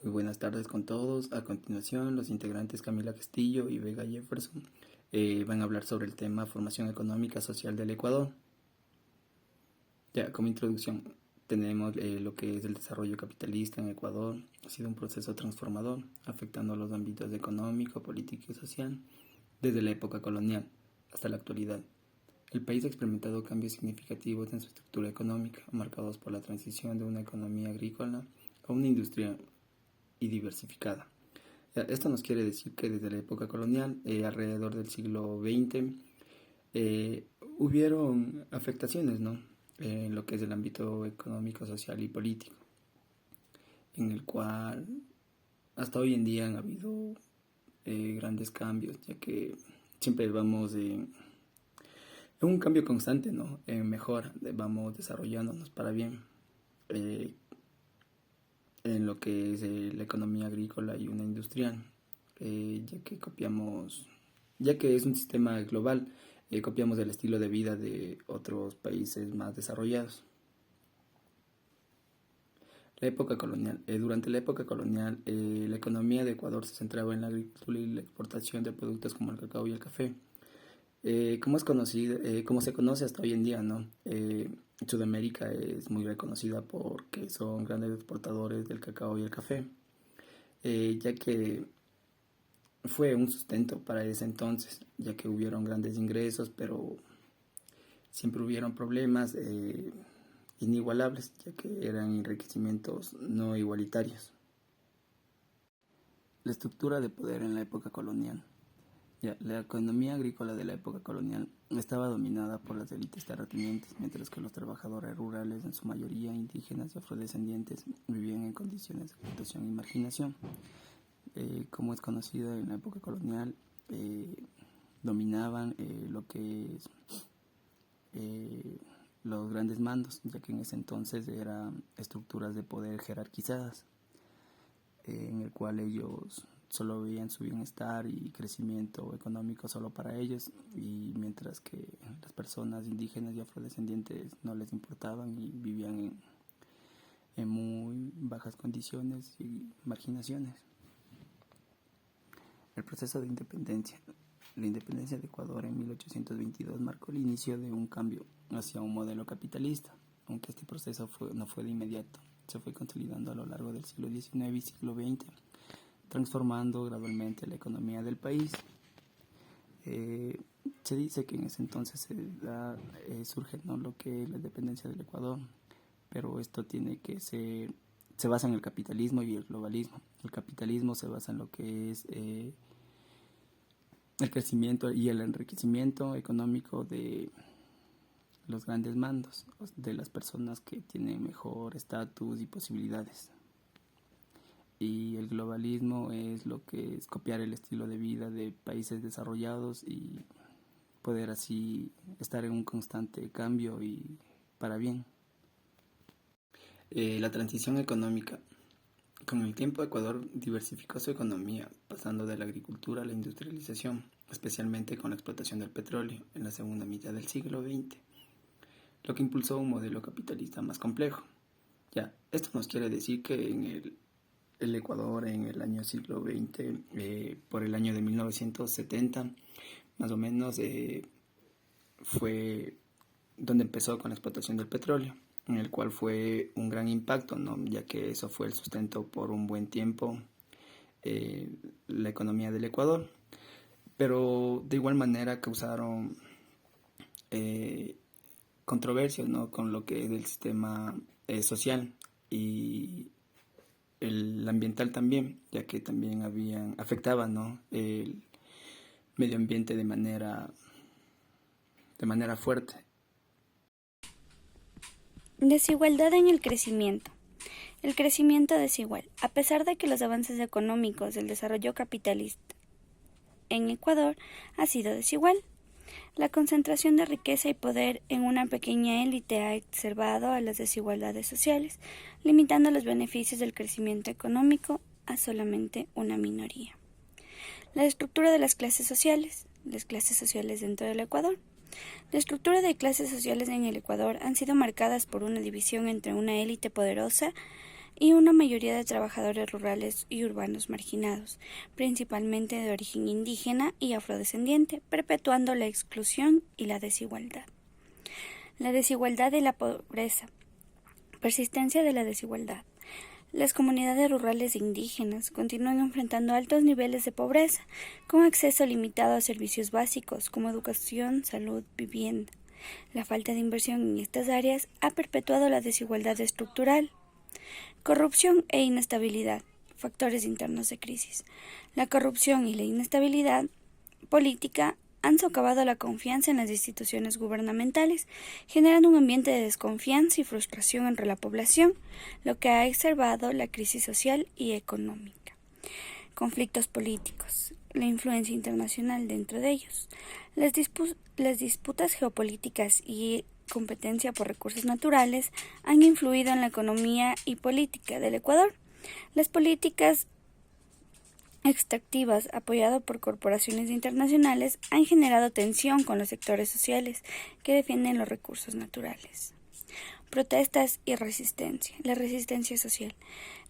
Muy buenas tardes con todos. A continuación, los integrantes Camila Castillo y Vega Jefferson van a hablar sobre el tema formación económica social del Ecuador. Ya, como introducción, tenemos lo que es el desarrollo capitalista en Ecuador. Ha sido un proceso transformador, afectando a los ámbitos económico, político y social, desde la época colonial hasta la actualidad. El país ha experimentado cambios significativos en su estructura económica, marcados por la transición de una economía agrícola a una industria y diversificada. Esto nos quiere decir que desde la época colonial, alrededor del siglo XX, hubieron afectaciones, ¿no? En lo que es el ámbito económico, social y político, en el cual hasta hoy en día han habido grandes cambios, ya que siempre vamos en un cambio constante, ¿no? En mejora, vamos desarrollándonos para bien. En lo que es la economía agrícola y una industrial, ya que es un sistema global, copiamos el estilo de vida de otros países más desarrollados. La época colonial. Durante la época colonial, la economía de Ecuador se centraba en la agricultura y la exportación de productos como el cacao y el café. Como es conocido, como se conoce hasta hoy en día, ¿no? Sudamérica es muy reconocida porque son grandes exportadores del cacao y el café, ya que fue un sustento para ese entonces, ya que hubieron grandes ingresos, pero siempre hubieron problemas inigualables, ya que eran enriquecimientos no igualitarios. La estructura de poder en la época colonial. Ya, la economía agrícola de la época colonial estaba dominada por las élites terratenientes, mientras que los trabajadores rurales, en su mayoría indígenas y afrodescendientes, vivían en condiciones de explotación y marginación. Como es conocido en la época colonial, dominaban lo que es los grandes mandos, ya que en ese entonces eran estructuras de poder jerarquizadas, en el cual ellos solo veían su bienestar y crecimiento económico solo para ellos, y mientras que las personas indígenas y afrodescendientes no les importaban y vivían en muy bajas condiciones y marginaciones. El proceso de independencia. La independencia de Ecuador en 1822 marcó el inicio de un cambio hacia un modelo capitalista, aunque este proceso no fue de inmediato, se fue consolidando a lo largo del siglo XIX y siglo XX, transformando gradualmente la economía del país. Se dice que en ese entonces surge, ¿no?, lo que es la independencia del Ecuador, pero esto se basa en el capitalismo y el globalismo. El capitalismo se basa en lo que es el crecimiento y el enriquecimiento económico de los grandes mandos, de las personas que tienen mejor estatus y posibilidades. Y el globalismo es lo que es copiar el estilo de vida de países desarrollados y poder así estar en un constante cambio y para bien. La transición económica. Con el tiempo, Ecuador diversificó su economía, pasando de la agricultura a la industrialización, especialmente con la explotación del petróleo en la segunda mitad del siglo XX, lo que impulsó un modelo capitalista más complejo. Ya, esto nos quiere decir que en el Ecuador en el año siglo XX, por el año de 1970, más o menos, fue donde empezó con la explotación del petróleo, en el cual fue un gran impacto, ¿no?, ya que eso fue el sustento por un buen tiempo la economía del Ecuador. Pero de igual manera causaron controversias, ¿no?, con lo que es el sistema social y el ambiental también, ya que también afectaban, ¿no?, el medio ambiente de manera fuerte. Desigualdad en el crecimiento. El crecimiento desigual. A pesar de que los avances económicos del desarrollo capitalista en Ecuador ha sido desigual, la concentración de riqueza y poder en una pequeña élite ha exacerbado a las desigualdades sociales, limitando los beneficios del crecimiento económico a solamente una minoría. La estructura de las clases sociales dentro del Ecuador. La estructura de clases sociales en el Ecuador han sido marcadas por una división entre una élite poderosa y una mayoría de trabajadores rurales y urbanos marginados, principalmente de origen indígena y afrodescendiente, perpetuando la exclusión y la desigualdad. La desigualdad y la pobreza. Persistencia de la desigualdad. Las comunidades rurales e indígenas continúan enfrentando altos niveles de pobreza, con acceso limitado a servicios básicos como educación, salud, vivienda. La falta de inversión en estas áreas ha perpetuado la desigualdad estructural. Corrupción e inestabilidad. Factores internos de crisis. La corrupción y la inestabilidad política han socavado la confianza en las instituciones gubernamentales, generando un ambiente de desconfianza y frustración entre la población, lo que ha exacerbado la crisis social y económica. Conflictos políticos. La influencia internacional dentro de ellos. Las disputas geopolíticas y competencia por recursos naturales han influido en la economía y política del Ecuador. Las políticas extractivas, apoyadas por corporaciones internacionales, han generado tensión con los sectores sociales que defienden los recursos naturales. Protestas y resistencia. La resistencia social.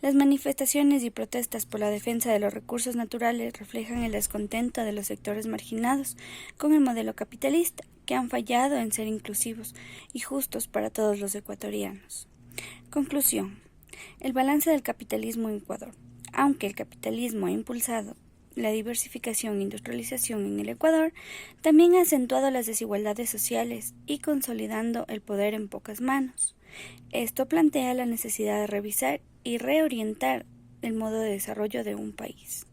Las manifestaciones y protestas por la defensa de los recursos naturales reflejan el descontento de los sectores marginados con el modelo capitalista, que han fallado en ser inclusivos y justos para todos los ecuatorianos. Conclusión. El balance del capitalismo en Ecuador. Aunque el capitalismo ha impulsado la diversificación e industrialización en el Ecuador, también ha acentuado las desigualdades sociales y consolidando el poder en pocas manos. Esto plantea la necesidad de revisar y reorientar el modo de desarrollo de un país.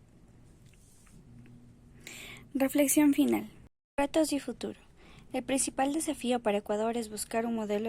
Reflexión final. Retos y futuro. El principal desafío para Ecuador es buscar un modelo